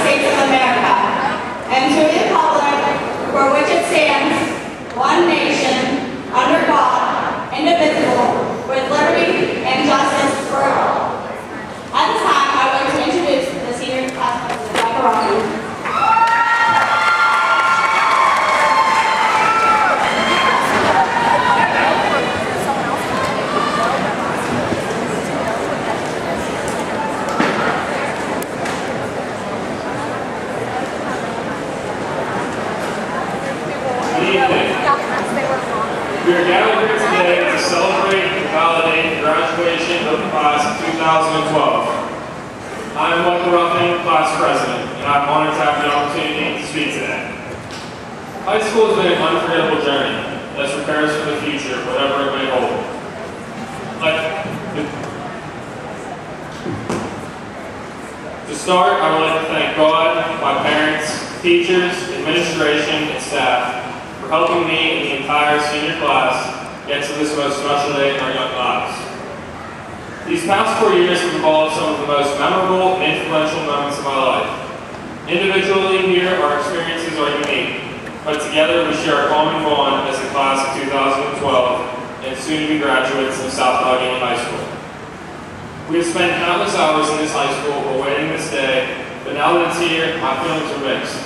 States of America, and to the republic for which it stands, one nation, under God, indivisible, with liberty and justice for all. At this time, I would like to introduce the senior class president, Michael Robbins. We are gathered here today to celebrate and validate the graduation of the class of 2012. I am Michael Robbins, class president, and I'm honored to have the opportunity to speak today. High school has been an unforgettable journey that prepares for the future, whatever it may hold. To start, I would like to thank God, my parents, teachers, administration, and staff for helping me and the entire senior class get to this most special day in our young lives. These past 4 years have involved some of the most memorable and influential moments of my life. Individually here, our experiences are unique, but together we share a common bond as the class of 2012 and soon-to-be graduates of South Allegheny High School. We have spent countless hours in this high school awaiting this day, but now that it's here, my feelings are mixed.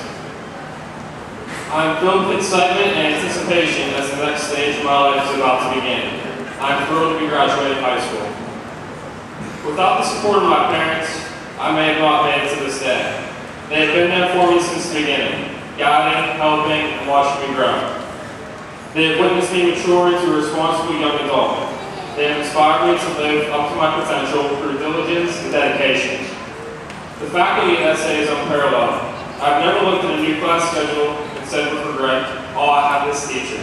I am filled with excitement and anticipation as the next stage of my life is about to begin. I am thrilled to be graduating high school. Without the support of my parents, I may have not made it to this day. They have been there for me since the beginning, guiding, helping, and watching me grow. They have witnessed me mature into a responsible young adult. They have inspired me to live up to my potential through diligence and dedication. The faculty at SA is unparalleled. I've never looked at a new class schedule and said with regret, oh, I have this teacher.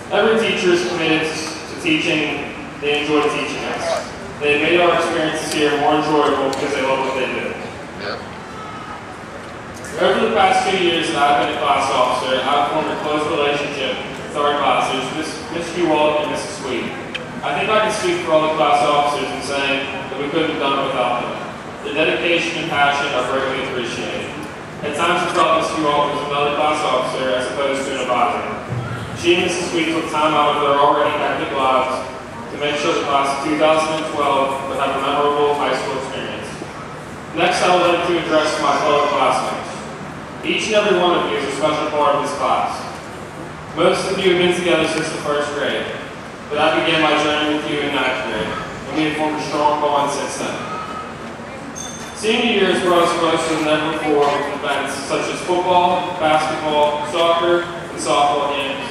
Every teacher is committed to teaching, they enjoy teaching us. They have made our experiences here more enjoyable because they love what they do. Over the past 2 years that I've been a class officer, I've formed a close relationship with our classes, Ms. Hewalt and Mrs. Sweet. I think I can speak for all the class officers in saying that we couldn't have done it without them. Their dedication and passion are greatly appreciated. At times I felt Ms. Hewalt was another class officer as opposed to an advisor. She and Mrs. Sweet took time out of their already hectic lives to make sure the class of 2012 would have a memorable high school experience. Next, I would like to address my fellow classmates. Each and every one of you is a special part of this class. Most of you have been together since the first grade, but I began my journey with you in 9th grade, and we have formed a strong bond since then. Senior year has brought us closer than ever before with events such as football, basketball, soccer, and softball games,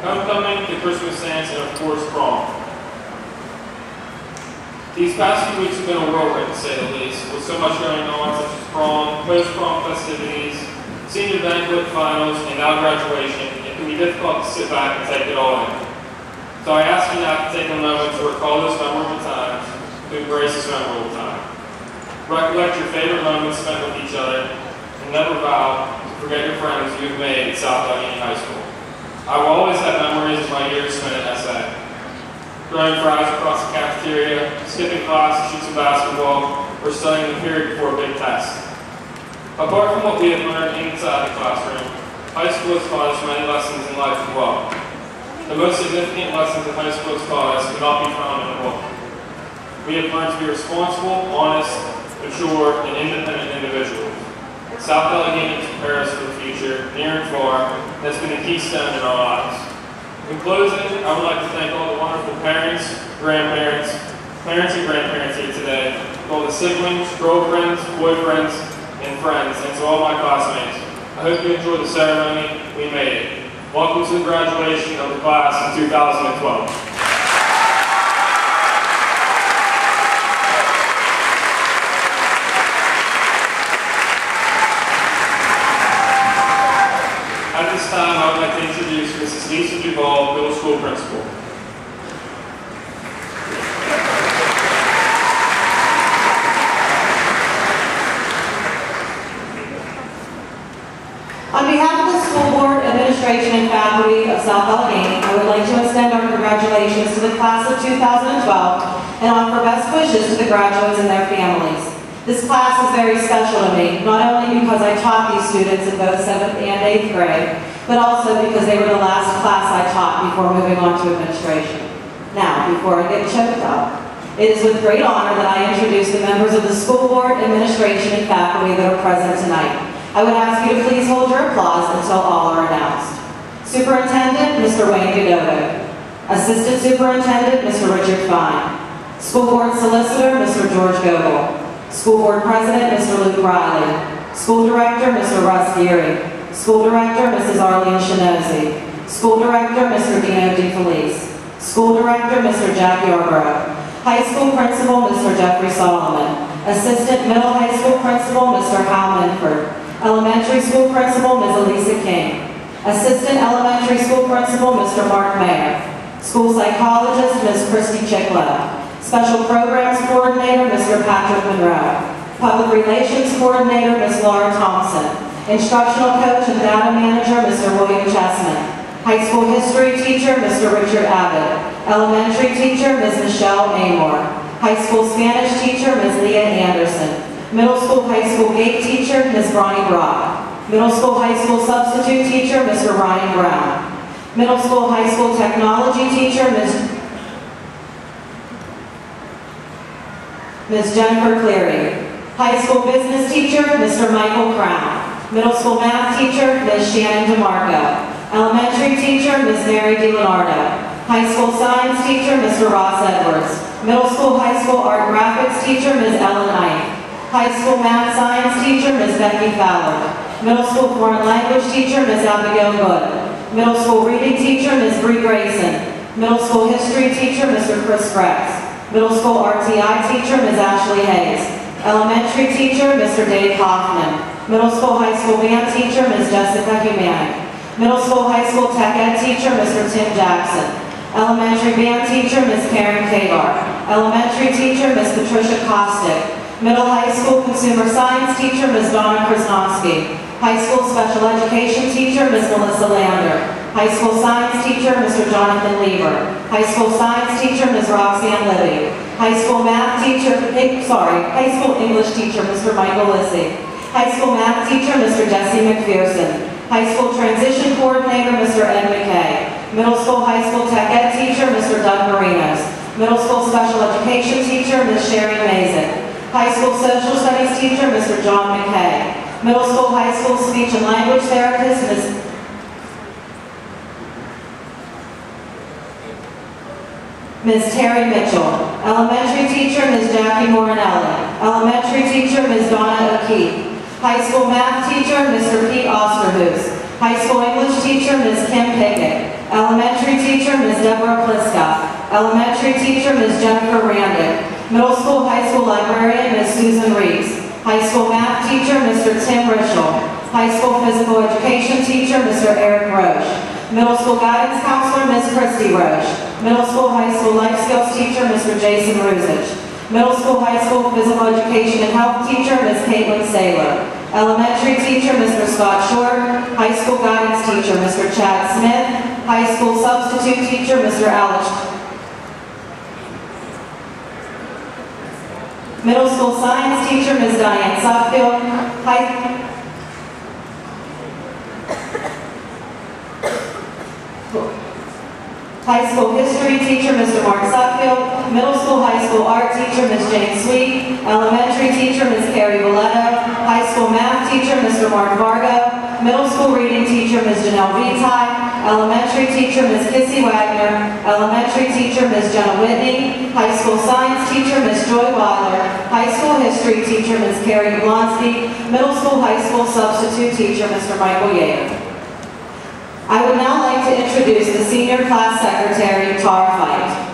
homecoming, the Christmas dance, and of course prom. These past few weeks have been a whirlwind, to say the least, with so much going on such as prom, post-prom festivities, senior banquet, finals, and now graduation. It can be difficult to sit back and take it all in. So I ask you now to take a moment to recall those memorable times, to embrace this memorable time. Recollect your favorite moments spent with each other, and never vow to forget your friends you have made at South Allegheny High School. I will always have memories of my years spent at SA. Throwing fries across the cafeteria, skipping class to shoot some basketball, or studying the period before a big test. Apart from what we have learned inside the classroom, high school has taught us many lessons in life as well. The most significant lessons that high school has taught us cannot be found in a book. We have learned to be responsible, honest, mature, and independent individuals. South Allegheny to prepare us for the future, near and far, has been a keystone in our lives. In closing, I would like to thank all the wonderful parents, grandparents, parents and grandparents here today, all the siblings, girlfriends, boyfriends, and friends, and to all my classmates. I hope you enjoyed the ceremony. We made it. Welcome to the graduation of the class of 2012. At this time, I would like to introduce Mrs. Lisa Duvall, middle school principal. On behalf of the school board, administration, and faculty of South Allegheny, I would like to extend our congratulations to the class of 2012 and offer best wishes to the graduates and their families. This class is very special to me, not only because I taught these students in both 7th and 8th grade, but also because they were the last class I taught before moving on to administration. Now, before I get choked up, it is with great honor that I introduce the members of the school board, administration, and faculty that are present tonight. I would ask you to please hold your applause until all are announced. Superintendent, Mr. Wayne Godot. Assistant Superintendent, Mr. Richard Fine. School Board Solicitor, Mr. George Goebel. School Board President, Mr. Luke Riley. School Director, Mr. Russ Geary. School Director, Mrs. Arlene Shinozi. School Director, Mr. Dino DeFelice. School Director, Mr. Jack Yarborough. High School Principal, Mr. Jeffrey Solomon. Assistant Middle High School Principal, Mr. Hal Minford. Elementary School Principal, Ms. Elisa King. Assistant Elementary School Principal, Mr. Mark Mayer. School Psychologist, Ms. Christy Chicklow. Special Programs Coordinator, Mr. Patrick Monroe. Public Relations Coordinator, Ms. Laura Thompson. Instructional Coach and Data Manager, Mr. William Chessman. High School History Teacher, Mr. Richard Abbott. Elementary Teacher, Ms. Michelle Amor. High School Spanish Teacher, Ms. Leah Anderson. Middle School High School Gate Teacher, Ms. Bronnie Brock. Middle School High School Substitute Teacher, Mr. Ryan Brown. Middle School High School Technology Teacher, Ms. Jennifer Cleary. High School Business Teacher, Mr. Michael Crown. Middle School Math Teacher, Ms. Shannon DeMarco. Elementary Teacher, Ms. Mary DiLeonardo. High School Science Teacher, Mr. Ross Edwards. Middle School High School Art Graphics Teacher, Ms. Ellen Ike. High School Math Science Teacher, Ms. Becky Fowler. Middle School Foreign Language Teacher, Ms. Abigail Good. Middle School Reading Teacher, Ms. Bree Grayson. Middle School History Teacher, Mr. Chris Grex. Middle School RTI Teacher, Ms. Ashley Hayes. Elementary Teacher, Mr. Dave Hoffman. Middle School High School Band Teacher, Ms. Jessica Humanic. Middle School High School Tech Ed Teacher, Mr. Tim Jackson. Elementary Band Teacher, Ms. Karen Kavar. Elementary Teacher, Ms. Patricia Kostick. Middle High School Consumer Science Teacher, Ms. Donna Krasnowski. High School Special Education Teacher, Ms. Melissa Lander. High School Science Teacher, Mr. Jonathan Lieber. High School Science Teacher, Ms. Roxanne Libby. High School Math Teacher, High School English Teacher, Mr. Michael Lissy. High School Math Teacher, Mr. Jesse McPherson. High School Transition Coordinator, Mr. Ed McKay. Middle School High School Tech Ed Teacher, Mr. Doug Marinos. Middle School Special Education Teacher, Ms. Sherry Mason. High School Social Studies Teacher, Mr. John McKay. Middle School High School Speech and Language Therapist, Ms. Terry Mitchell. Elementary Teacher, Ms. Jackie Morinelli. Elementary Teacher, Ms. Donna O'Keefe. High School Math Teacher, Mr. Pete Osterhus. High School English Teacher, Ms. Kim Pickett. Elementary Teacher, Ms. Deborah Pliska. Elementary Teacher, Ms. Jennifer Randick. Middle School High School Librarian, Ms. Susan Reeves. High School Math Teacher, Mr. Tim Rischel. High School Physical Education Teacher, Mr. Eric Roche. Middle School Guidance Counselor, Ms. Christy Roche. Middle School High School Life Skills Teacher, Mr. Jason Ruzich. Middle School High School Physical Education and Health Teacher, Ms. Caitlin Saylor. Elementary Teacher, Mr. Scott Short. High School Guidance Teacher, Mr. Chad Smith. High School Substitute Teacher, Mr. Alex. Middle School Science Teacher, Ms. Diane Suffield. High School History Teacher, Mr. Mark Suffield. Middle School High School Art Teacher, Ms. Jane Sweet. Elementary Teacher, Ms. Carrie Valletto. High School Math Teacher, Mr. Mark Vargo. Middle School Reading Teacher, Ms. Janelle Vitae. Elementary Teacher, Ms. Kissy Wagner. Elementary Teacher, Ms. Jenna Whitney. High School Science Teacher, Ms. Joy Weiler. High School History Teacher, Ms. Carrie Blonsky. Middle School High School Substitute Teacher, Mr. Michael Yater. I would now like to introduce the Senior Class Secretary, Tara Fight.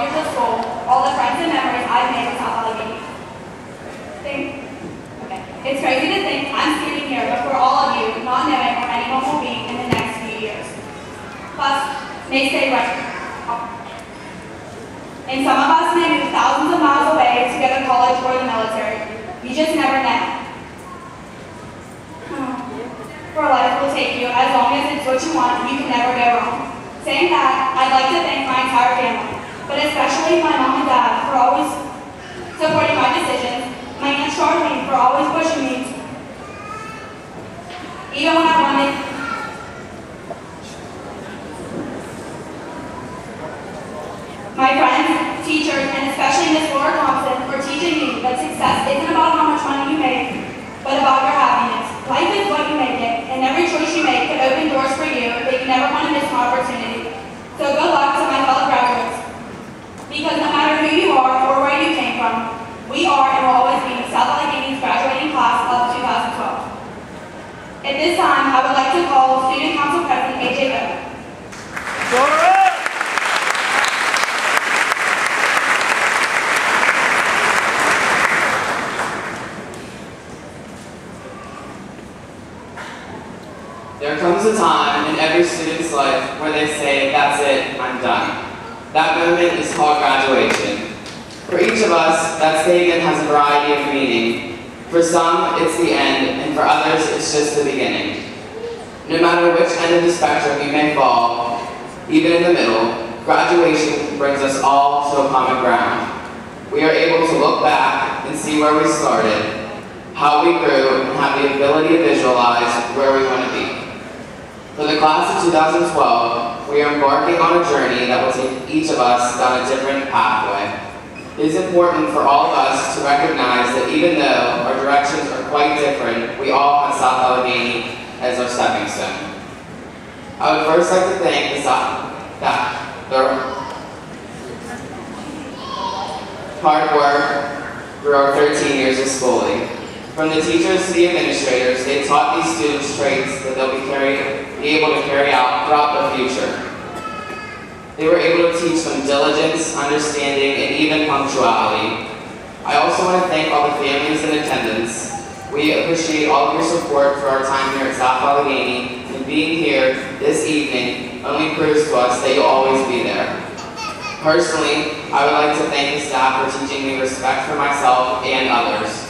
years of school, all the friends and memories I've made with South Allegheny. It's crazy to think I'm standing here before all of you, not knowing where anyone will be in the next few years. Plus, may stay right. And some of us may move thousands of miles away to go to college or the military. You just never know. Where life will take you, as long as it's what you want, you can never go wrong. Saying that, I'd like to thank my entire family, but especially my mom and dad for always supporting my decisions, my Aunt Charlene for always pushing me, even when I wanted. My friends, teachers, and especially Miss Laura Thompson for teaching me that success isn't about how much money you make, but about your happiness. Life is what you make it, and every choice you make could open doors for you that you never want to miss an opportunity. So good luck to my fellow graduates, because no matter who you are or where you came from, we are and will always be South Allegheny's graduating class of 2012. At this time, I would like to call Student Council President A.J. Bowe. There comes a time in every student's life where they say, "That's it, I'm done." That moment is called graduation. For each of us, that statement has a variety of meaning. For some, it's the end, and for others, it's just the beginning. No matter which end of the spectrum you may fall, even in the middle, graduation brings us all to a common ground. We are able to look back and see where we started, how we grew, and have the ability to visualize where we want to be. For the class of 2012, we are embarking on a journey that will take each of us down a different pathway. It is important for all of us to recognize that even though our directions are quite different, we all have South Allegheny as our stepping stone. I would first like to thank the hard work through our 13 years of schooling. From the teachers to the administrators, they taught these students traits that they'll be able to carry out throughout the future. They were able to teach them diligence, understanding, and even punctuality. I also want to thank all the families in attendance. We appreciate all of your support for our time here at South Allegheny, and being here this evening only proves to us that you'll always be there. Personally, I would like to thank the staff for teaching me respect for myself and others.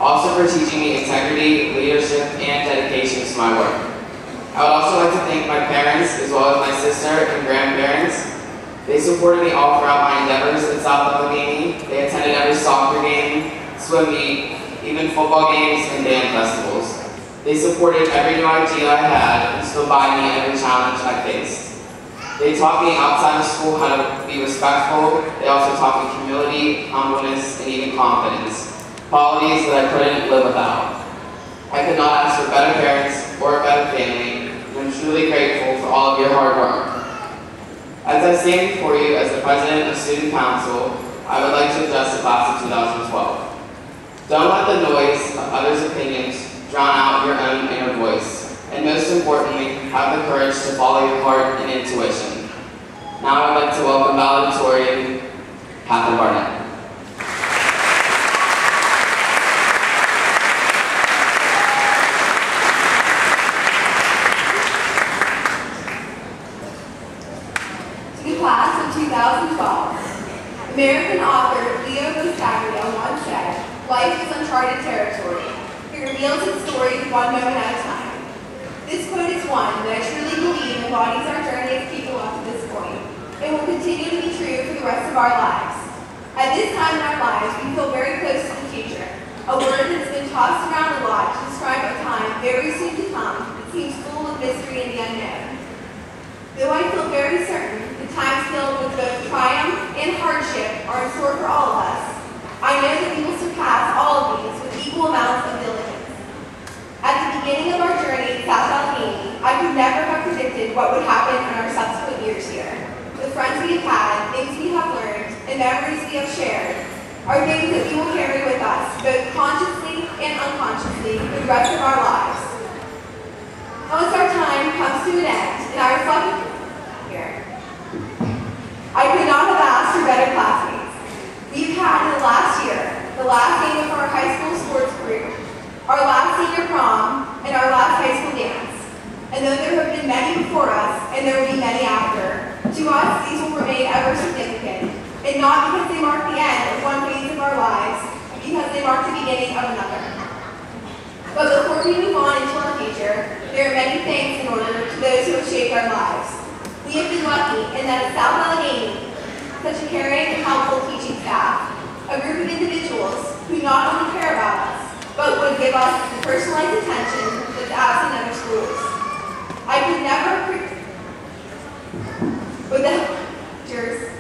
Also for teaching me integrity, leadership, and dedication to my work. I would also like to thank my parents, as well as my sister and grandparents. They supported me all throughout my endeavors at South Allegheny. They attended every soccer game, swim meet, even football games and band festivals. They supported every new idea I had and stood by me in every challenge I faced. They taught me outside of school how to be respectful. They also taught me humility, humbleness, and even confidence. Qualities that I couldn't live without. I could not ask for better parents or a better family, and I'm truly grateful for all of your hard work. As I stand before you as the President of Student Council, I would like to address the class of 2012. Don't let the noise of others' opinions drown out your own inner voice, and most importantly, have the courage to follow your heart and intuition. Now I would like to welcome valedictorian, Catherine Barnett. Class of 2012. American author Leo Buscaglia once said, "Life is uncharted territory. It reveals its story one moment at a time." This quote is one that I truly believe embodies our journey as people up to this point, and will continue to be true for the rest of our lives. At this time in our lives, we feel very close to the future, a word that has been tossed around a lot to describe a time very soon to come that seems full of mystery and the unknown. Though I feel very certain times filled with both triumph and hardship are in store for all of us, I know that we will surpass all of these with equal amounts of diligence. At the beginning of our journey at South Allegheny, I could never have predicted what would happen in our subsequent years here. The friends we have had, things we have learned, and memories we have shared are things that we will carry with us, both consciously and unconsciously, for the rest of our lives. Once our time comes to an end, and I reflect here, I could not have asked for better class and not because they mark the end of one phase of our lives, but because they mark the beginning of another. But before we move on into our future, there are many thanks in order to those who have shaped our lives. We have been lucky in that at South Allegheny, such a caring and helpful teaching staff, a group of individuals who not only care about us, but would give us the personalized attention that's absent in other schools. I could never, without teachers,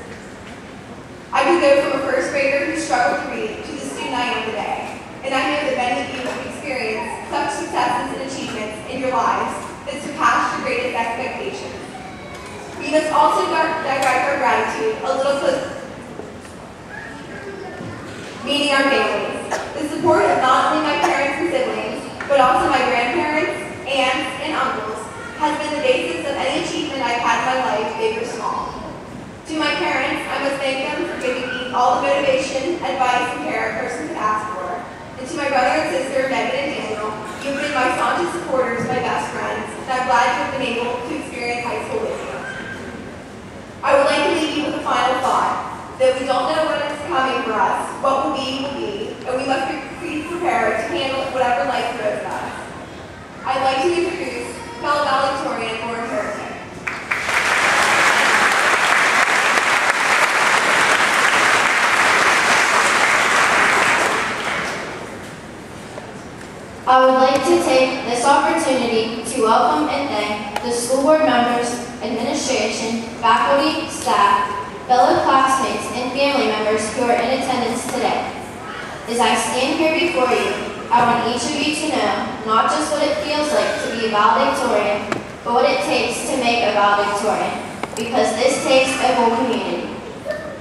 I could go from a first grader who struggled to read to the student I am today. And I know that many of you have experienced such successes and achievements in your lives that surpass your greatest expectations. We must also direct our gratitude a little closer, meaning our families. The support of not only my parents and siblings, but also my grandparents, aunts, and uncles has been the basis of any achievement I've had in my life, big or small. To my parents, I must thank them for giving me all the motivation, advice, and care a person could ask for. And to my brother and sister, Megan and Daniel, you've been my staunchest supporters, my best friends, and I'm glad you have been able to experience high school with you. I would like to leave you with a final thought, that we don't know what is coming for us. What will be, and we must be prepared to handle whatever life throws at us. I'd like to introduce fellow valedictorian Lauren Harrison. I would like to take this opportunity to welcome and thank the school board members, administration, faculty, staff, fellow classmates, and family members who are in attendance today. As I stand here before you, I want each of you to know not just what it feels like to be a valedictorian, but what it takes to make a valedictorian, because this takes a whole community.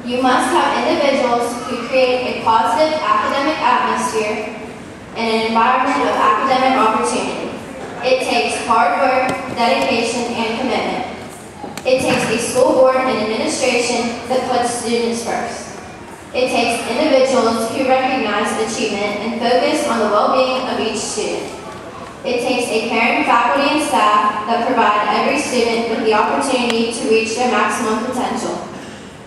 You must have individuals who create a positive academic atmosphere and an environment of academic opportunity. It takes hard work, dedication, and commitment. It takes a school board and administration that puts students first. It takes individuals who recognize achievement and focus on the well-being of each student. It takes a caring faculty and staff that provide every student with the opportunity to reach their maximum potential.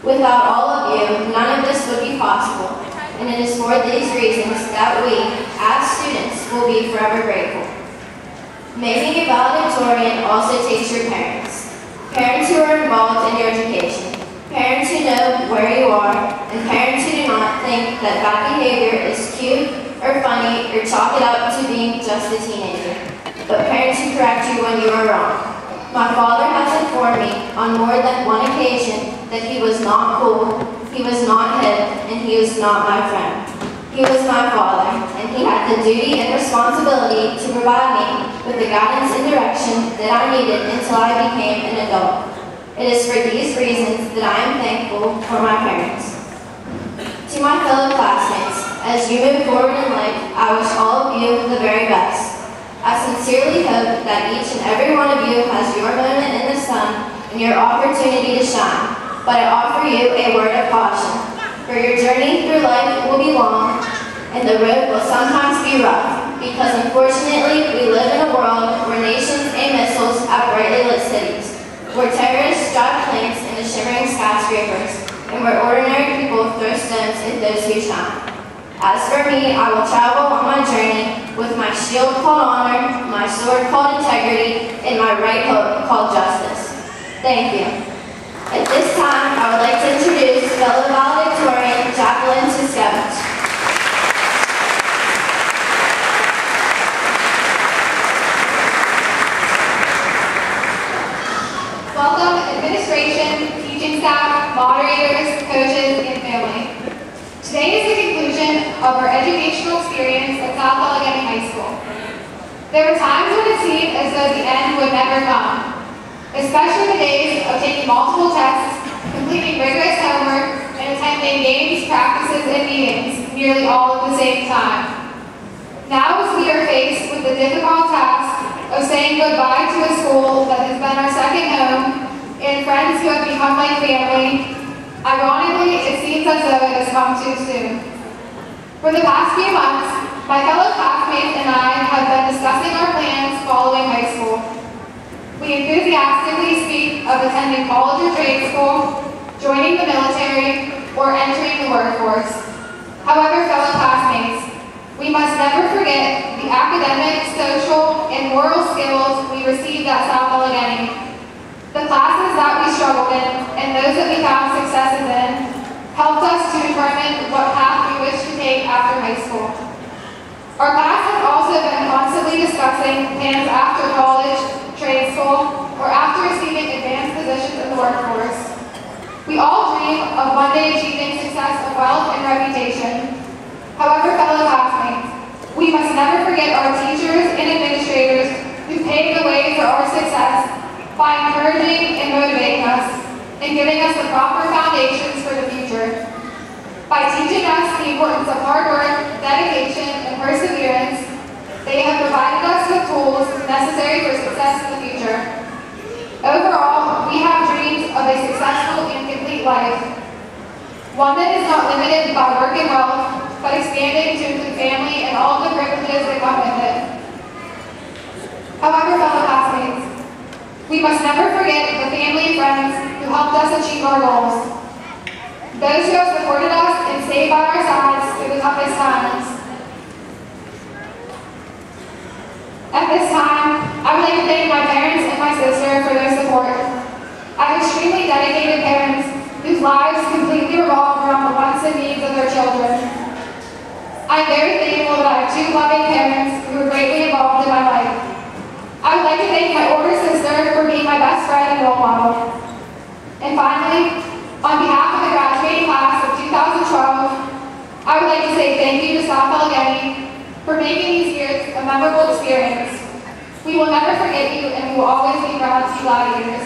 Without all of you, none of this would be possible. And it is for these reasons that we, as students, will be forever grateful. Making a valedictorian also takes your parents. Parents who are involved in your education. Parents who know where you are, and parents who do not think that bad behavior is cute or funny or chalk it up to being just a teenager. But parents who correct you when you are wrong. My father has informed me on more than one occasion that he was not cool, he was not hip, and he was not my friend. He was my father, and he had the duty and responsibility to provide me with the guidance and direction that I needed until I became an adult. It is for these reasons that I am thankful for my parents. To my fellow classmates, as you move forward in life, I wish all of you the very best. I sincerely hope that each and every one of you has your moment in the sun and your opportunity to shine. But I offer you a word of caution. For your journey through life will be long, and the road will sometimes be rough, because unfortunately we live in a world where nations aim missiles at brightly lit cities, where terrorists drive planes into shimmering skyscrapers, and where ordinary people throw stones at those who shine. As for me, I will travel on my journey with my shield called honor, my sword called integrity, and my right hook called justice. Thank you. At this time, I would like to introduce fellow valedictorian Jacqueline Tiskevich. Welcome, administration, teaching staff, moderators, coaches, and family. Today is the conclusion of our educational experience at South Allegheny High School. There were times when it seemed as though the end would never come, especially the days of taking multiple tests, completing rigorous homework, and attending games, practices, and meetings nearly all at the same time. Now, as we are faced with the difficult task of saying goodbye to a school that has been our second home and friends who have become like family, ironically, it seems as though it has come too soon. For the past few months, my fellow classmates and I have been discussing our plans following high school. We enthusiastically speak of attending college or trade school, joining the military, or workforce. However, fellow classmates, we must never forget the academic, social, and moral skills we received at South Allegheny. The classes that we struggled in and those that we found successes in helped us to determine what path we wish to take after high school. Our class has also been constantly discussing plans after college, trade school, or after receiving advanced positions in the workforce. We all dream of one day achieving success of wealth and reputation. However, fellow classmates, we must never forget our teachers and administrators who paved the way for our success by encouraging and motivating us and giving us the proper foundations for the future. By teaching us the importance of hard work, dedication, and perseverance, they have provided us with tools necessary for success in the future. Overall, we have dreams of a successful and complete life, one that is not limited by work and wealth, but expanding to include family and all the privileges that come with it. However, fellow classmates, we must never forget the family and friends who helped us achieve our goals. Those who have supported us and stayed by our sides through the toughest times. At this time, I would like to thank my parents and my sister for their support. I have extremely dedicated parents whose lives completely revolve around the wants and needs of their children. I am very thankful that I have two loving parents who are greatly involved in my life. I would like to thank my older sister for being my best friend and role model. And finally, on behalf of the graduating class of 2012, I would like to say thank you to South Allegheny for making these years a memorable experience. We will never forget you, and we will always be proud to be gladiators.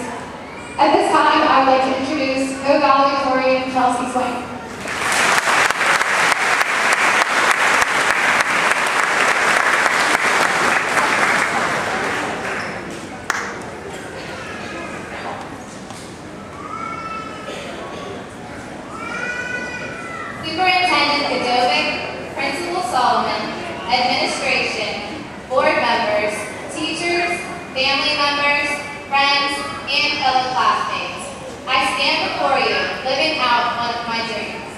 At this time, I would like to introduce co-valedictorian Chelsea Swain. Superintendent, Principal Solomon, administration, board members, teachers, family members, friends, and fellow classmates. I stand before you, living out one of my dreams.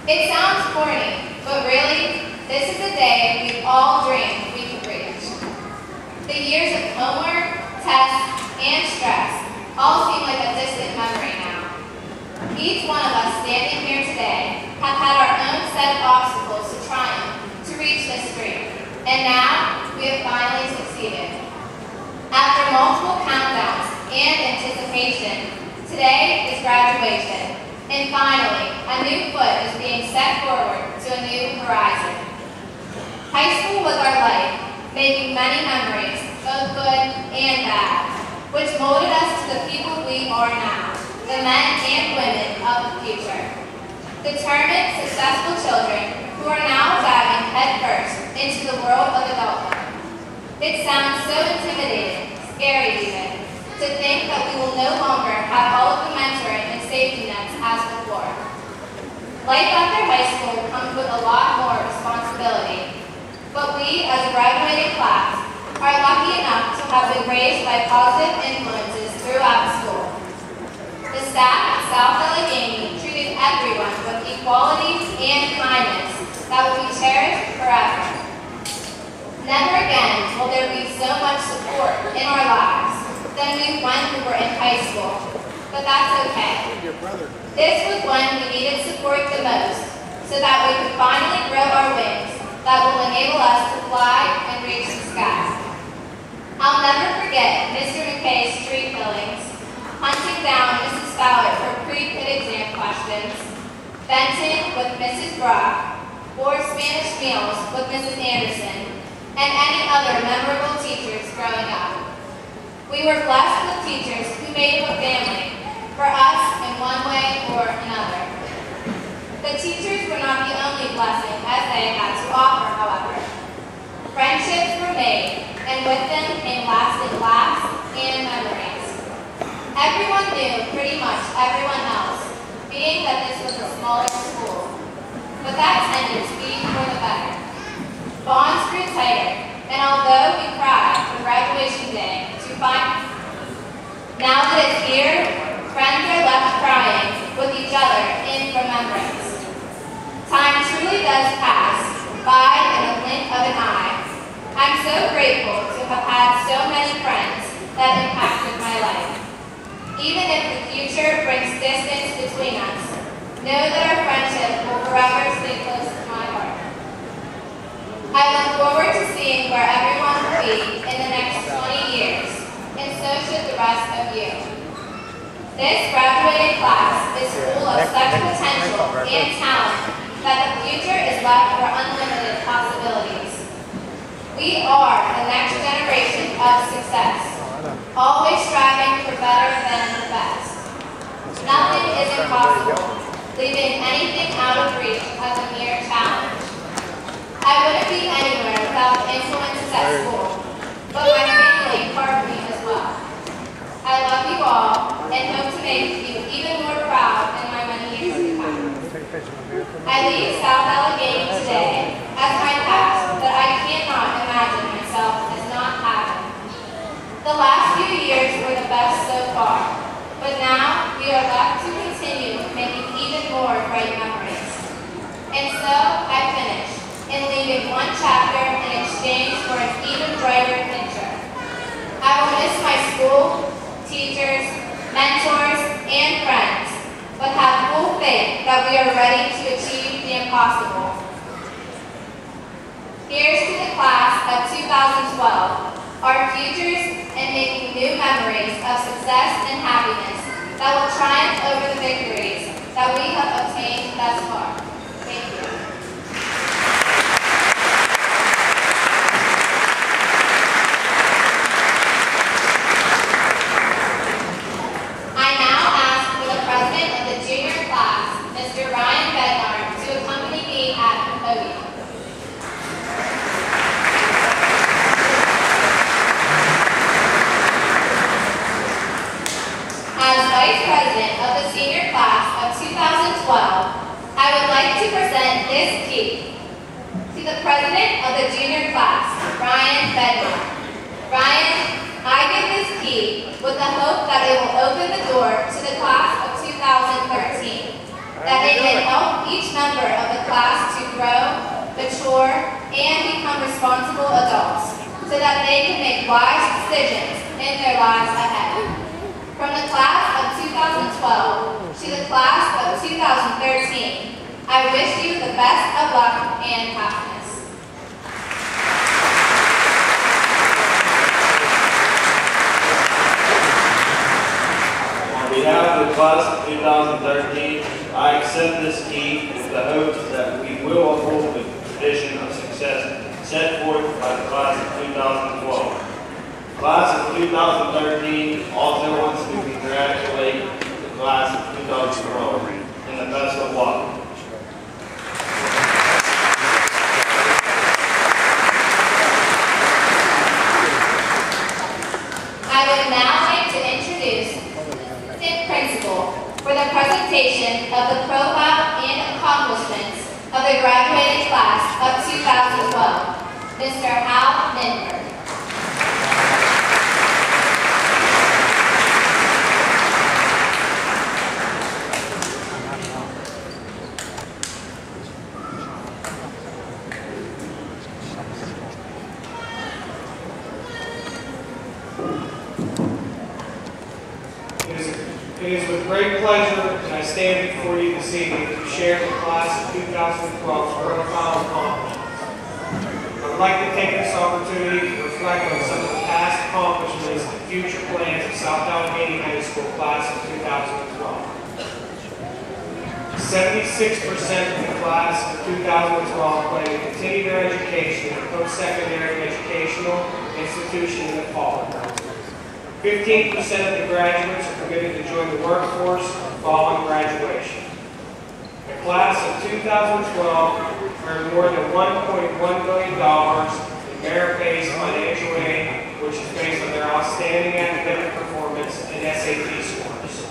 It sounds corny, but really, this is the day we've all dreamed we could reach. The years of homework, tests, and stress all seem like a distant memory now. Each one of us standing here today have had our own set of obstacles to triumph to reach this dream, and now we have finally succeeded. After multiple countdowns and anticipation, today is graduation, and finally, a new foot is being set forward to a new horizon. High school was our life, making many memories, both good and bad, which molded us to the people we are now, the men and women of the future. Determined, successful children who are now diving headfirst into the world of adulthood. It sounds so intimidating, scary even, to think that we will no longer have all of the mentoring and safety nets as before. Life after high school comes with a lot more responsibility, but we, as a graduating class, are lucky enough to have been raised by positive influences throughout school. The staff at South Allegheny treated everyone with equality and kindness that will be cherished forever. Never again will there be so much support in our lives than when we were in high school, but that's okay. This was when we needed support the most, so that we could finally grow our wings that will enable us to fly and reach the sky. I'll never forget Mr. McKay's street killings, hunting down Mrs. Fowler for pre-pit exam questions, venting with Mrs. Brock, or Spanish meals with Mrs. Anderson, and any other memorable teachers growing up. We were blessed with teachers who made up a family for us in one way or another. The teachers were not the only blessing as they had to offer, however. Friendships were made, and with them came lasting laughs and memories. Everyone knew pretty much everyone else, being that this was a smaller school. But that tended to be for the better. Bonds grew tighter, and although we cried for graduation day to find, now that it's here, friends are left crying with each other in remembrance. by in the blink of an eye. I'm so grateful to have had so many friends that impacted my life. Even if the future brings distance between us, know that our friendship will forever stay close to my heart. I look forward to seeing where everyone will be in the next 20 years, and so should the rest of you. This graduating class is full of such potential and talent that the future is left for unlimited possibilities. We are the next generation of success, always striving for better than the best. Nothing is impossible, leaving anything out of reach as a mere challenge. I wouldn't be anywhere without the influences at school, but my family part of me as well. I love you all and hope to make you even more proud in my many years to come. I leave South Allegheny today as my past that I cannot imagine myself as not having. The last few years were the best so far, but now we are left to continue making even more bright memories. And so I finish in leaving one chapter in exchange for an even brighter picture. I will miss my school, teachers, mentors, and friends, but have full faith that we are ready to achieve the impossible. Here's to the class of 2012, our futures and making new memories of success and happiness that will triumph over the victories that we have obtained thus far. Thank you. I now ask for the president of the junior class, Mr. Ryan Bednar, to accompany me at the podium. As Vice President of the senior class of 2012, I would like to present this key to the President of the junior class, Ryan Bednar. Ryan, I give this key with the hope that it will open the door to the class of 2013, that it may help each member of the class to grow, mature, and become responsible adults, so that they can make wise decisions in their lives ahead. From the class of 2012 to the class of 2013, I wish you the best of luck and happiness. On behalf of the class of 2013, I accept this key with the hopes that we will uphold the tradition of success set forth by the class of 2012. Class of 2013 also wants to congratulate the class of 2012 and the best of luck. I would now like to introduce the assistant principal for the presentation of the profile and accomplishments of the graduating class of 2012, Mr. Hal Minberg. It is with great pleasure that I stand before you this evening to share the class of 2012's profile accomplishments. I would like to take this opportunity to reflect on some of the past accomplishments and future plans of South Allegheny High School class of 2012. 76% of the class of 2012 plan to continue their education in a post-secondary educational institution in the fall. 15% of the graduates are committed to join the workforce following graduation. The class of 2012 earned more than $1.1 billion in merit-based financial aid, which is based on their outstanding academic performance and SAT scores.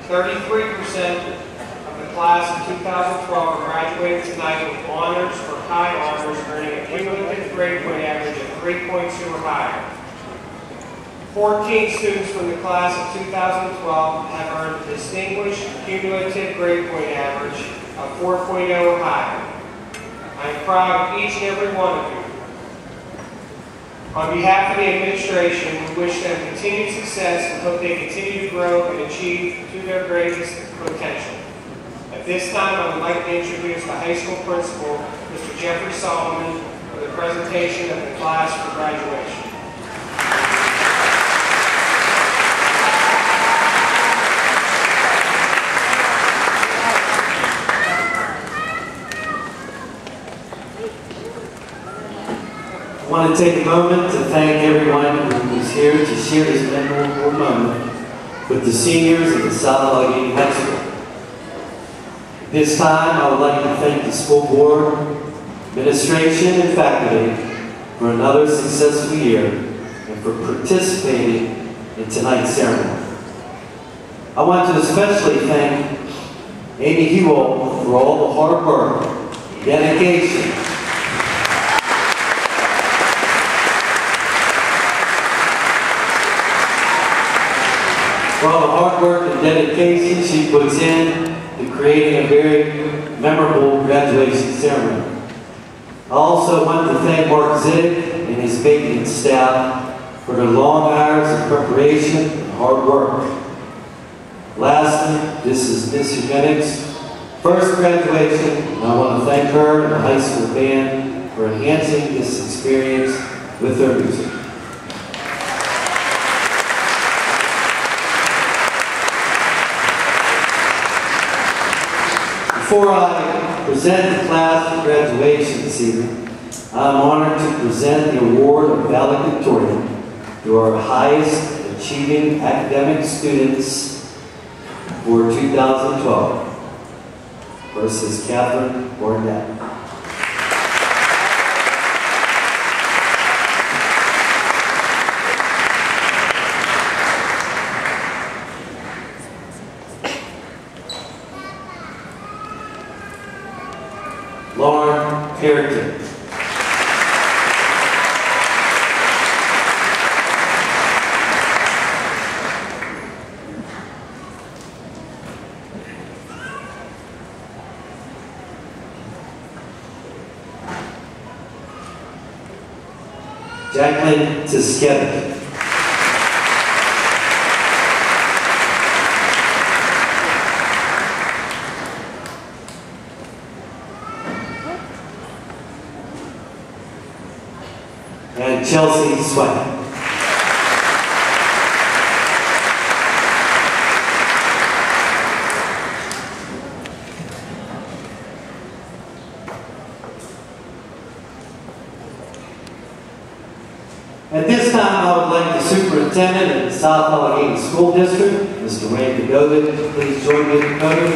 33% of the class of 2012 are graduating tonight with honors or high honors, earning a cumulative grade point average of 3.2 or higher. 14 students from the class of 2012 have earned a distinguished cumulative grade point average of 4.0 or higher. I am proud of each and every one of you. On behalf of the administration, we wish them continued success and hope they continue to grow and achieve to their greatest potential. At this time, I would like to introduce the high school principal, Mr. Jeffrey Solomon, for the presentation of the class for graduation. I want to take a moment to thank everyone who was here to share this memorable moment with the seniors of the South Allegheny High School. At this time, I would like to thank the school board, administration, and faculty for another successful year and for participating in tonight's ceremony. I want to especially thank Amy Hewell for all the hard work and dedication for all the hard work and dedication she puts in to creating a very memorable graduation ceremony. I also want to thank Mark Zig and his maintenance staff for their long hours of preparation and hard work. Lastly, this is Miss Humenic's first graduation, and I want to thank her and the high school band for enhancing this experience with their music. Before I present the class for graduation this evening, I'm honored to present the award of valedictorian to our highest achieving academic students for 2012 versus Catherine Bornett. Lauren Harrington. Jacqueline Tiskevich. And Chelsea Sweat. At this time, I would like the Superintendent of the South Allegheny School District, Mr. Wayne Pagovic, to please join me at the podium.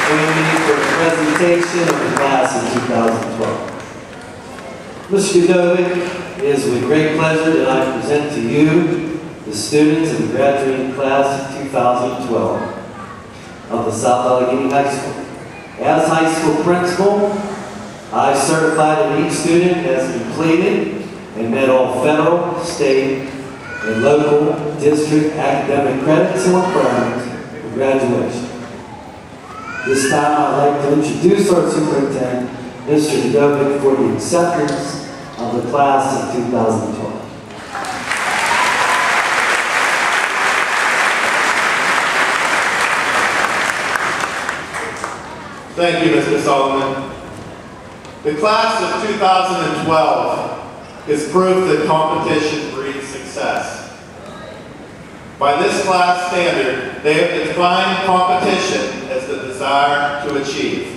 Join me for a presentation of the class of 2012. Mr. Pagovic, it is with great pleasure that I present to you the students of the graduating class of 2012 of the South Allegheny High School. As high school principal, I certify that each student has completed and met all federal, state, and local district academic credits and requirements for graduation. This time I'd like to introduce our superintendent, Mr. Pagovic, for the acceptance of the class of 2012. Thank you, Mr. Solomon. The class of 2012 is proof that competition breeds success. By this class standard, they have defined competition as the desire to achieve.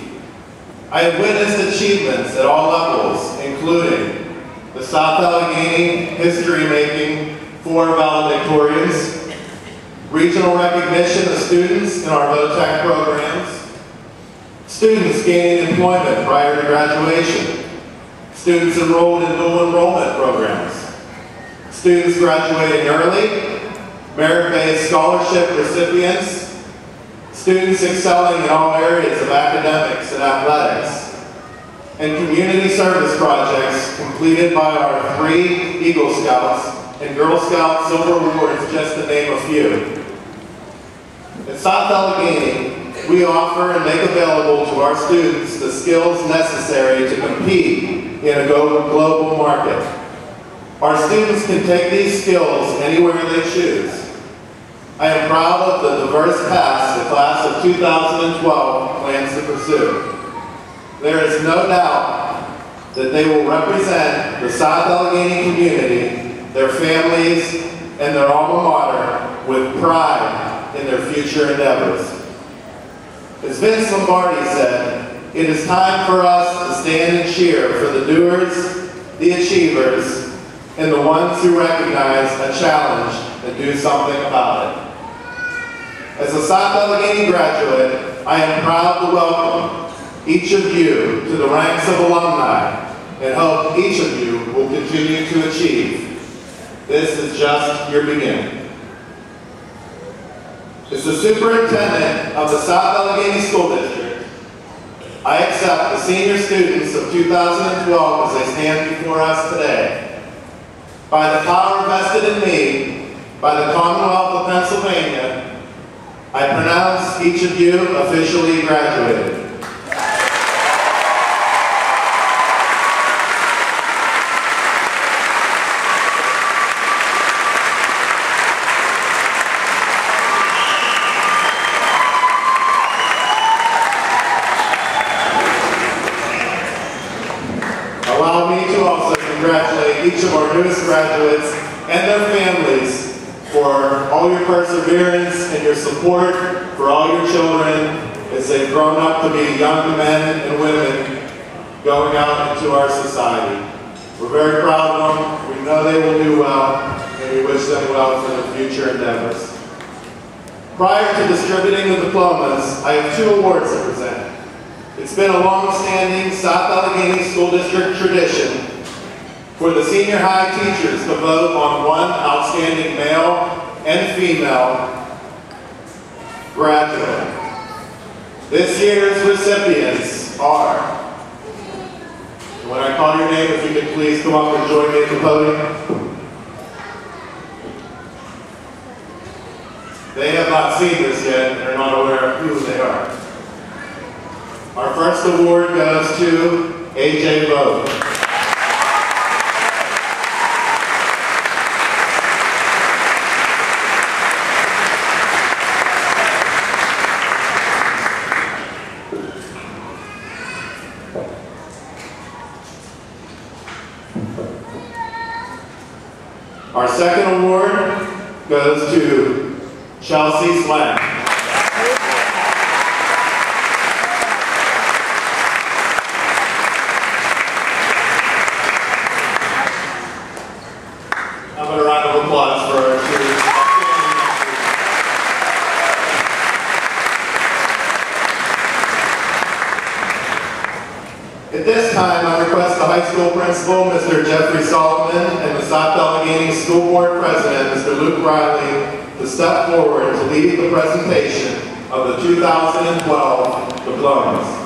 I have witnessed achievements at all levels, including the South Allegheny history-making 4 valedictorians, regional recognition of students in our VOTAC programs, students gaining employment prior to graduation, students enrolled in dual enrollment programs, students graduating early, merit-based scholarship recipients, students excelling in all areas of academics and athletics, and community service projects completed by our 3 Eagle Scouts and Girl Scout Silver Awards, just to name a few. At South Allegheny, we offer and make available to our students the skills necessary to compete in a global market. Our students can take these skills anywhere they choose. I am proud of the diverse paths the class of 2012 plans to pursue. There is no doubt that they will represent the South Allegheny community, their families, and their alma mater with pride in their future endeavors. As Vince Lombardi said, it is time for us to stand and cheer for the doers, the achievers, and the ones who recognize a challenge and do something about it. As a South Allegheny graduate, I am proud to welcome each of you to the ranks of alumni and hope each of you will continue to achieve. This is just your beginning. As the superintendent of the South Allegheny School District, I accept the senior students of 2012 as they stand before us today. By the power vested in me by the Commonwealth of Pennsylvania, I pronounce each of you officially graduated. Allow me to also congratulate each of our newest graduates and their families for all your perseverance and your support for all your children as they've grown up to be young men and women going out into our society. We're very proud of them. We know they will do well, and we wish them well for their future endeavors. Prior to distributing the diplomas, I have 2 awards to present. It's been a long-standing South Allegheny School District tradition for the senior high teachers to vote on one outstanding male and female graduate. This year's recipients are, when I call your name, if you could please come up and join me at the podium. They have not seen this yet and are not aware of who they are. Our first award goes to A.J. Vogt. Our second award goes to Chelsea Slang. How about a round of applause for our students? At this time, I request the high school principal, Mr. Jeffrey Solomon, and the South Allegheny School Board President, Mr. Luke Riley, to step forward to lead the presentation of the 2012 diplomas.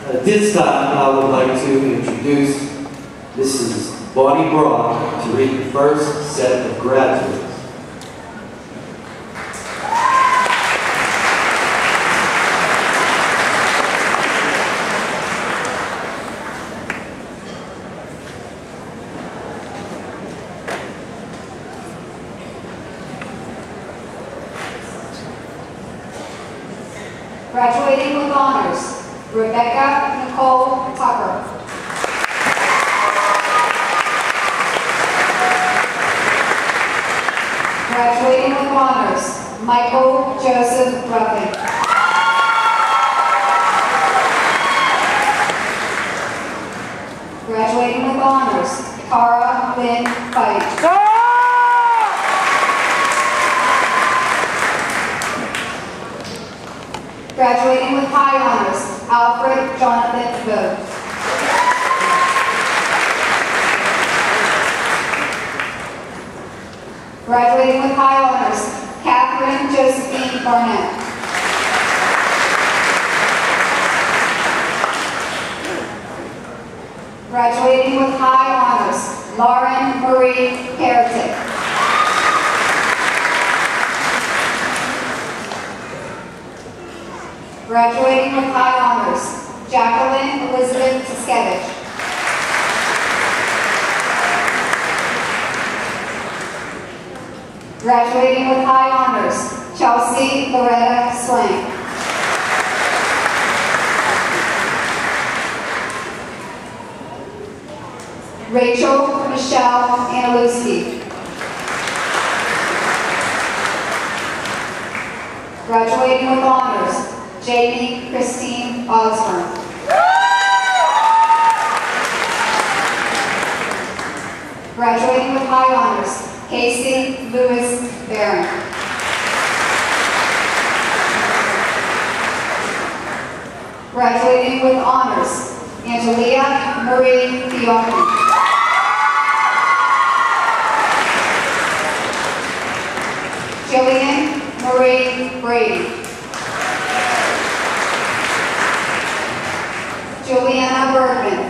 At this time, I would like to introduce Mrs. Bonnie Brock to read the first set of graduates. Graduating with honors, Rebecca Nicole Tucker. Graduating with honors, Michael Joseph Ruffin. Graduating with honors, Tara Lynn Fight. Graduating with high honors, Alfred Jonathan Vogt. Graduating with high honors, Catherine Josephine Barnett. Graduating with high honors, Lauren Marie Heretic. Graduating with high honors, Jacqueline Elizabeth Tiskevich. Graduating with high honors, Chelsea Loretta Slang. Rachel Michelle Analuski. Graduating with honors, Jamie Christine Osborne. Graduating with high honors, Casey Lewis Barron. Graduating with honors, Angelia Marie Fiocchi. Jillian Marie Brady. Juliana Bergman.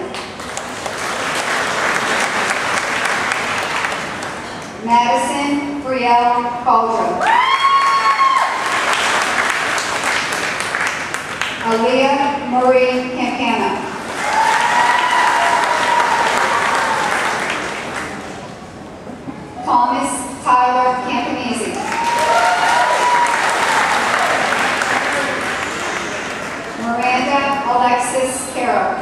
Madison Brielle Caldwell. Aaliyah Marie Campana. Thomas Tyler Campanese. Miranda Alexis Carroll.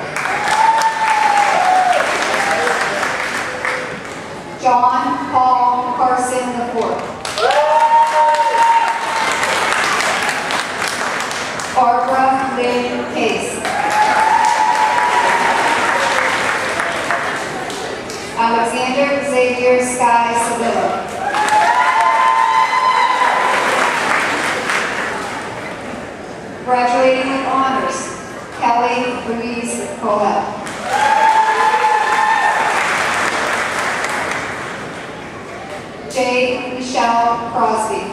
John Paul Carson IV. Barbara Lynn Case. Alexander Xavier Sky Sevilla. Graduating with honors, Kelly Louise Colette. J. Michelle Crosby.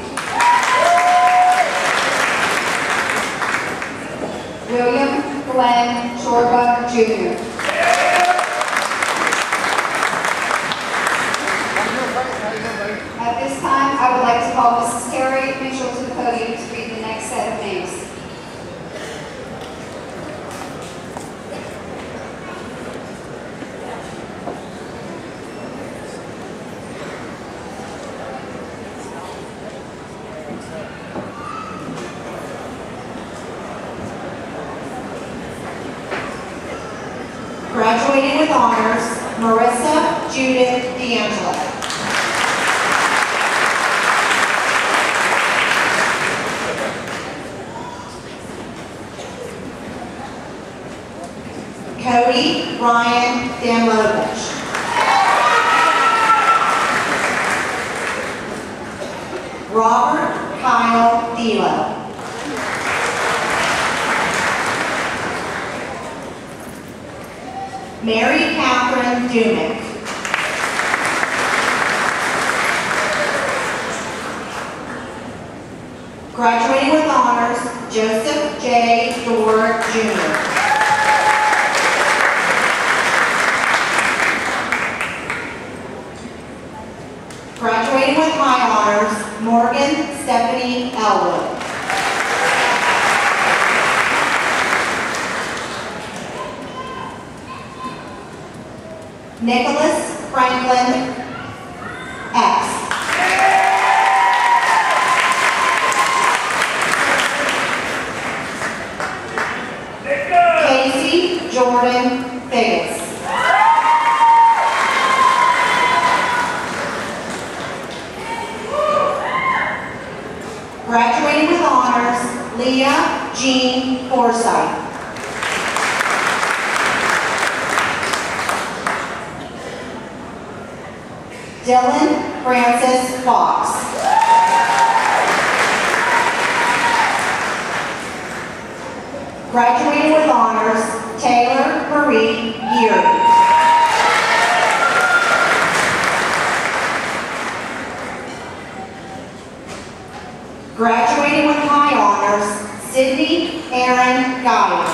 William Glenn Chorba, Jr. At this time, I would like to call Mrs. Terry Mitchell to the podium to read the next set of names. Graduating with honors, Marissa Judith D'Angelo. Cody Ryan Danlovich. Robert Kyle Delo. Mary Catherine Dumick. Graduating with honors, Joseph J. Dorr, Jr. Graduating with high honors, Morgan Stephanie Elwood. Nicholas Franklin X. Casey Jordan Figgis. Graduating with honors, Leah Jean Forsythe. Dylan Francis Fox. Graduating with honors, Taylor Marie Geary. Graduating with high honors, Sydney Aaron Geyer.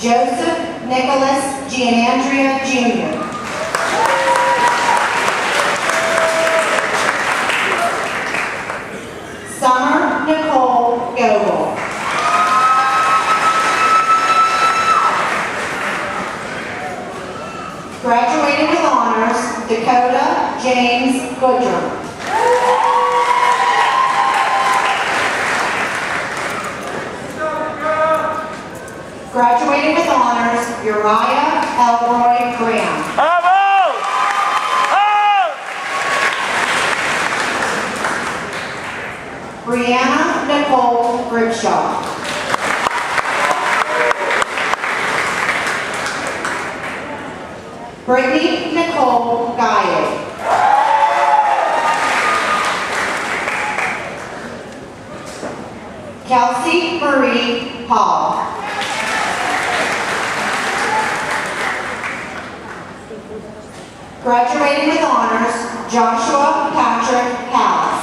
Joseph Nicholas Gianandrea Jr. Summer Nicole Gobel. Graduating with honors, Dakota James Goodrum. Graduating with honors, Uriah Elroy Graham. Brianna Nicole Gripshaw. Brittany Nicole Guyer. Kelsey Marie Hall. Graduating with honors, Joshua Patrick Hallis.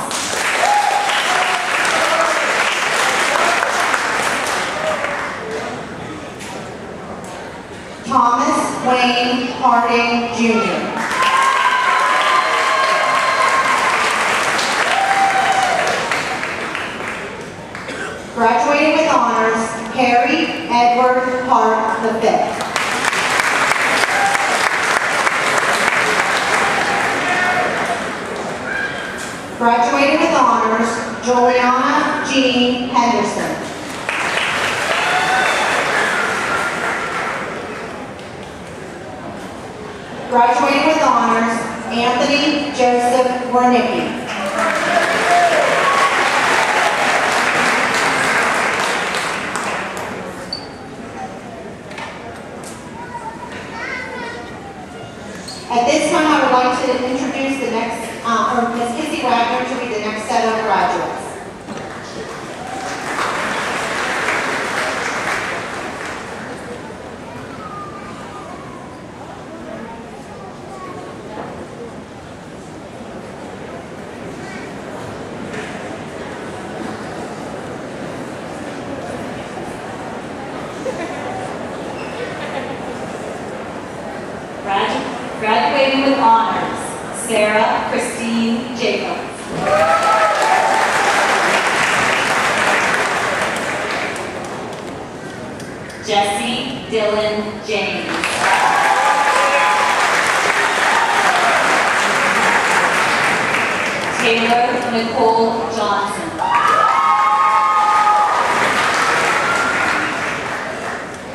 Thomas Wayne Harding Jr. Graduating with honors, Harry Edward Hart V. Graduating with honors, Juliana Jean Henderson. Graduating with honors, Anthony Joseph Warnicki. At this time, I would like to introduce the next, Ms. Kissy Wagner to be the next set of graduates. Graduating with honors, Sarah Christine Jacobs. Jesse Dylan James. Taylor Nicole Johnson.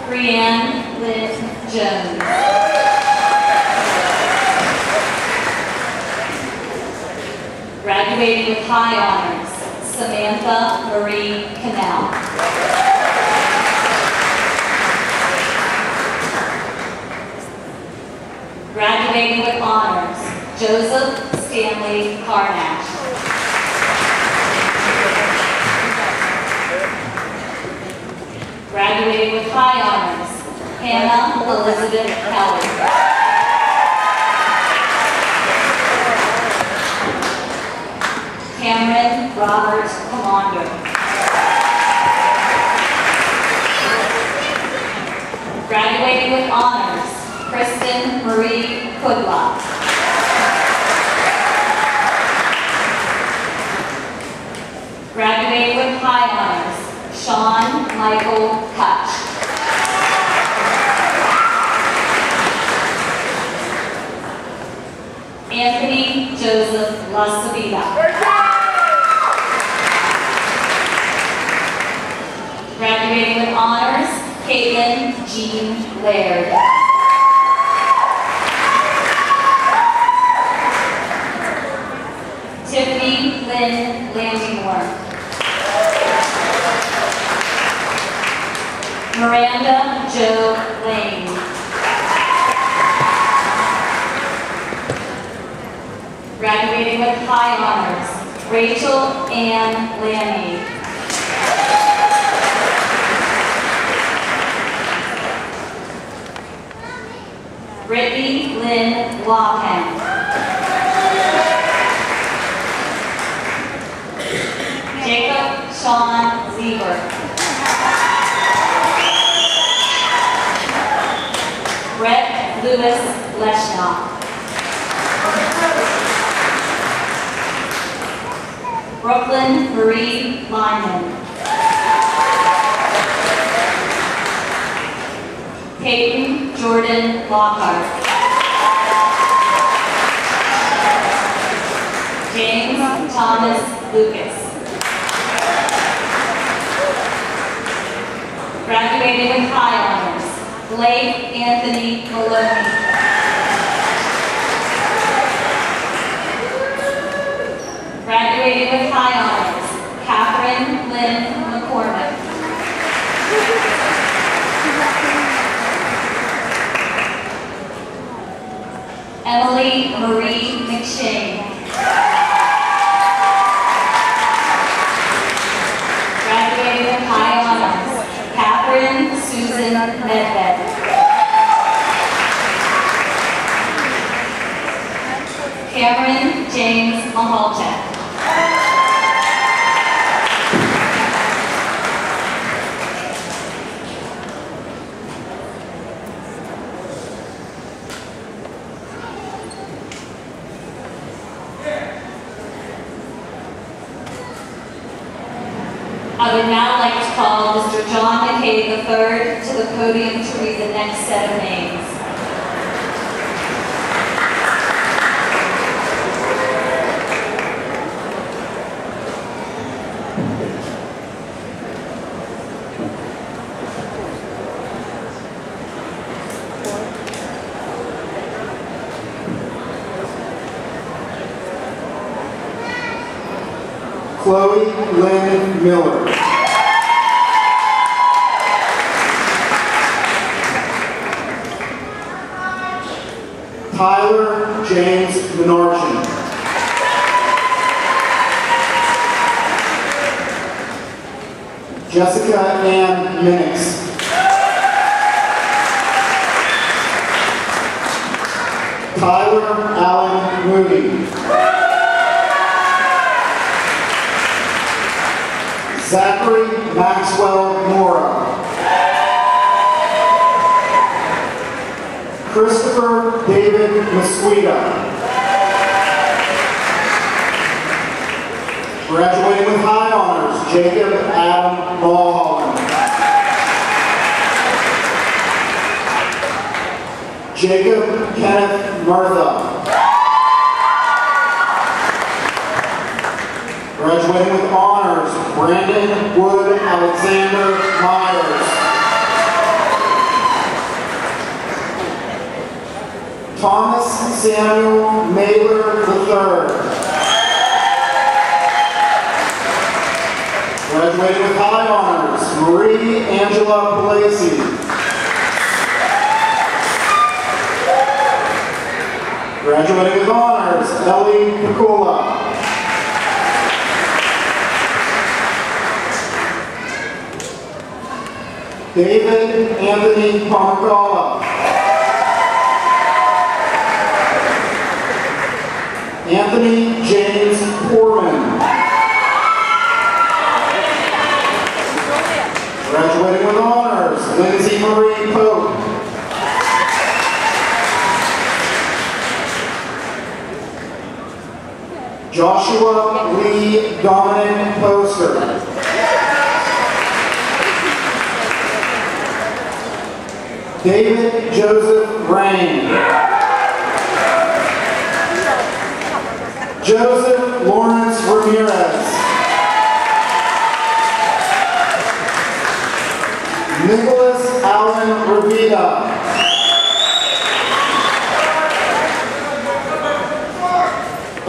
Brianne Lynn Jones. Graduating with high honors, Samantha Marie Cannell. Graduating with honors, Joseph Stanley Carnash. Graduating with high honors, Hannah Elizabeth Kelly. Cameron Robert Commando. Graduating with honors, Kristen Marie Kudla. Graduating with high honors, Sean Michael Kutch. Anthony Joseph Lasavida. Graduating with honors, Caitlin Jean Laird. Tiffany Lynn Landingmore. Miranda Jo Lane. Graduating with high honors, Rachel Ann Lanny. Brittany Lynn Lawhen. Jacob Sean Zieber. Brett Lewis Leschnock. Brooklyn Marie Lyman. Peyton Jordan Lockhart. James Thomas Lucas. Graduating with high honors, Blake Anthony Maloney. Graduating with high honors, Catherine Lynn McCormick. Emily Marie McShane. Graduating with high honors, Catherine Susan Medved. Cameron James Mahalchek. I would now like to call Mr. John McKay III to the podium to read the next set of names. Chloe Lynn Miller. Tyler James Menarchin. Jessica Ann Minix. Tyler Allen Moody. Zachary Maxwell Mora. Christopher David Mosqueda. Graduating with high honors, Jacob Adam Mulholland. Jacob Kenneth Murtha. Graduating with honors, Brandon Wood Alexander Myers. Thomas Samuel Mailer III. Graduating with high honors, Marie Angela Palasi. Graduating with honors, Ellie Piccola. David Anthony Pomacala. Anthony James Portman. Graduating with honors, Lindsay Marie Pope. Joshua Lee Dominic Poster. David Joseph Rain. Joseph Lawrence Ramirez. Nicholas Allen Revita.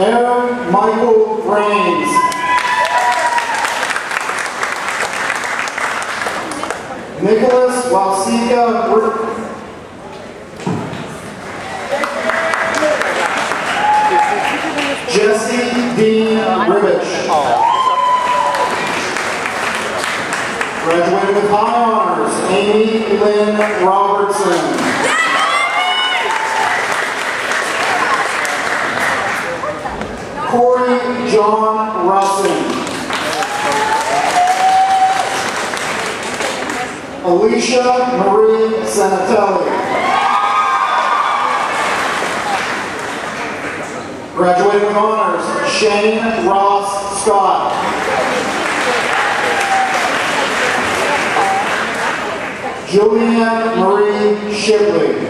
Aaron Michael Rains. Nicholas Walsika. Jesse Dean Ribbich. Graduating with high honors, Amy Lynn Robertson. Corey John Russell. Alicia Marie Sanatelli. Graduating with honors, Shane Ross Scott. Julianne Marie Shipley.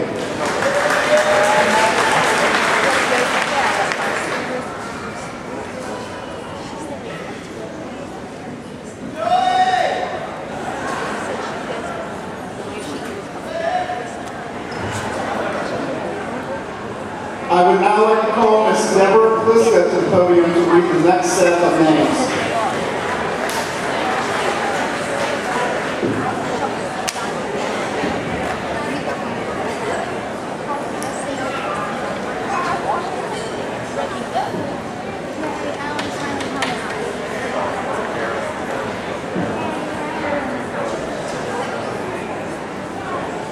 I would now like to call Ms. Deborah Pliska to the podium to read the next set of names.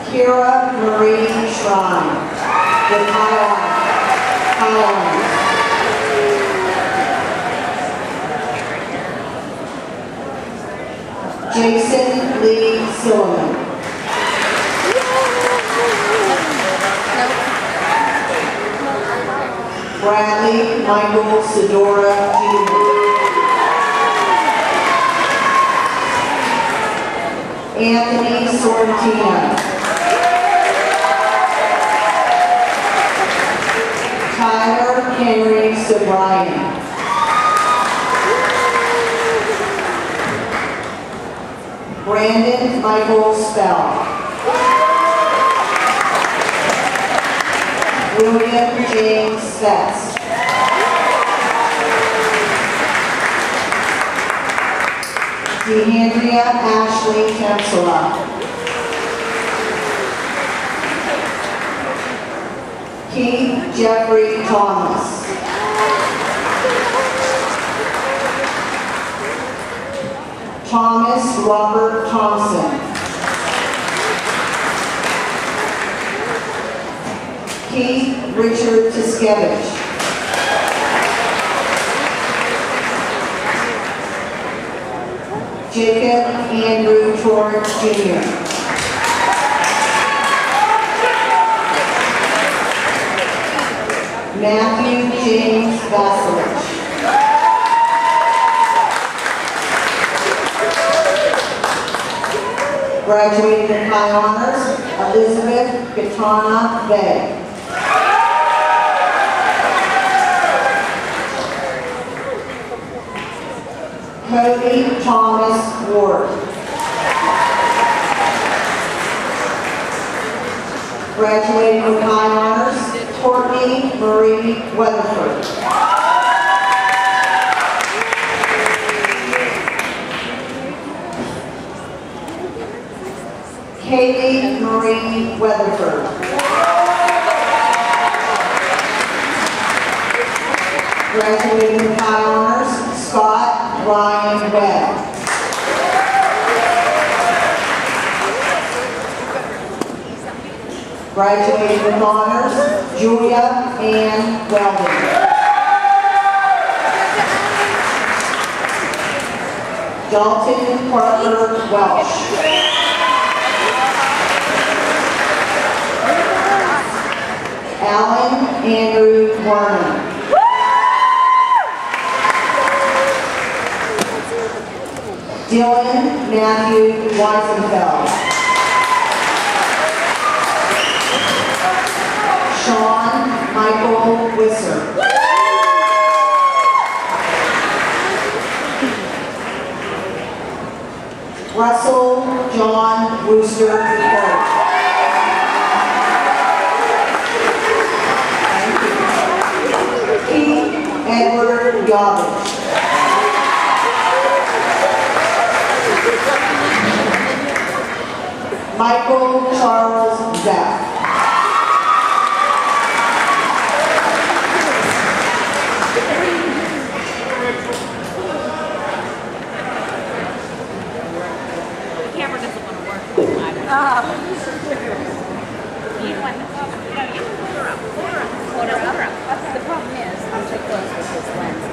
Kira Marie Shrine, with high honors. Jason Lee Silliman. Bradley Michael Sedora Jr. Anthony Sorrentino. Tyler Henry Sobrian. Brandon Michael Spell. William James Spetz. DeAndrea Ashley Temsela. Keith Jeffrey Thomas. Thomas Robert Thompson. Keith Richard Tiskevich. Jacob Andrew Torrance Jr. Matthew James Vasilich. Graduating with high honors, Elizabeth Katana Bay. Cody Thomas Ward. Graduating with high honors, Courtney Marie Weatherford. Kaylee Marie Weatherford. Graduating with high honors, Scott Ryan Webb. Graduating with honors, Julia Ann Weldon. Dalton Parker Welsh. Alan Andrew Warner. Dylan Matthew Weisenfeld. Sean Michael Wisser. Russell John Wooster III. Keith Edward Yavich. Michael Charles Zapp. The problem is, I'm too close with this lens.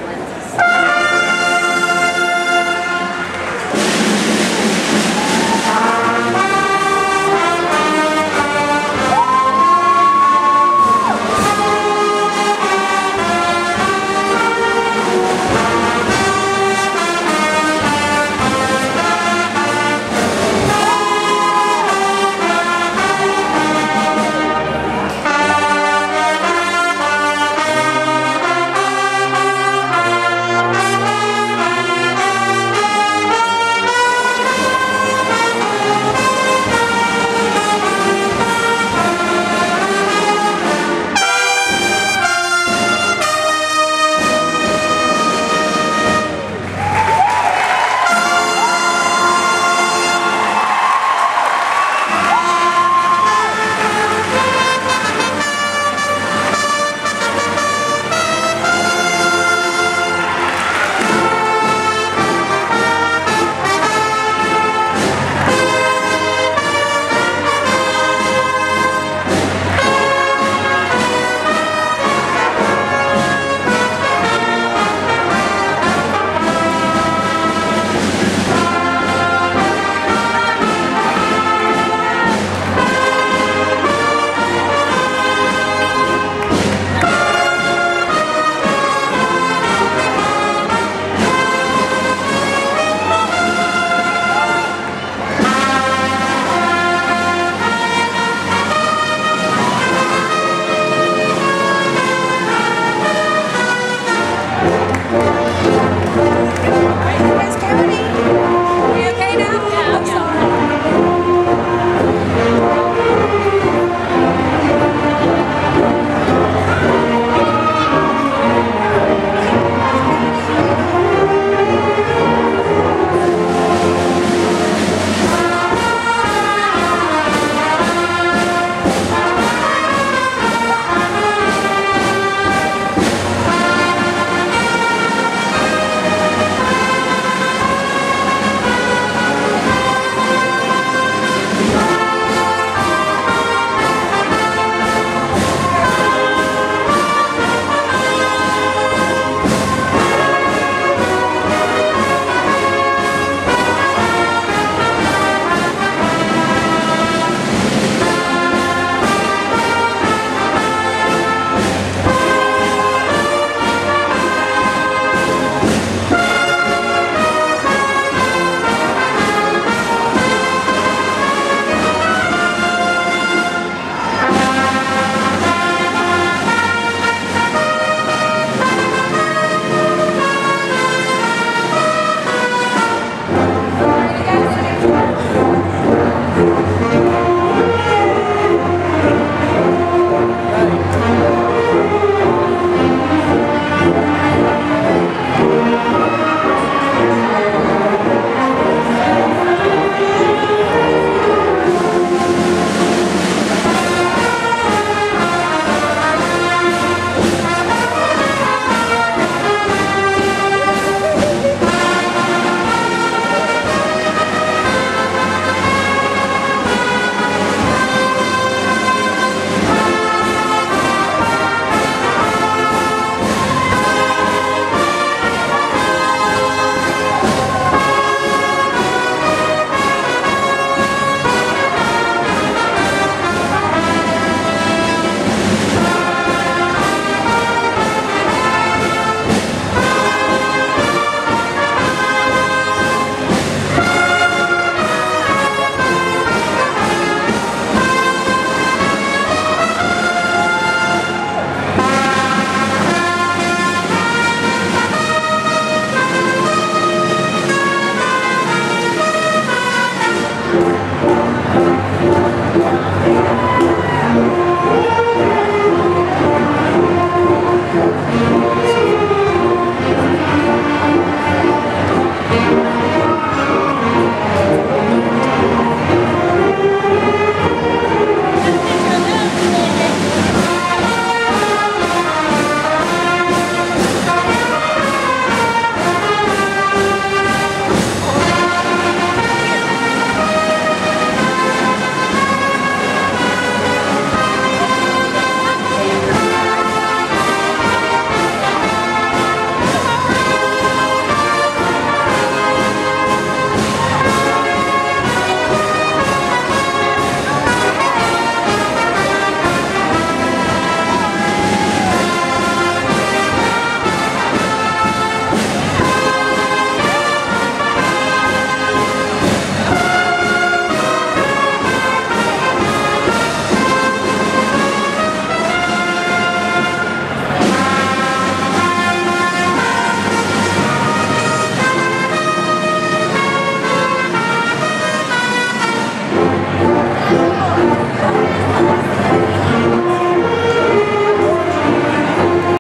you.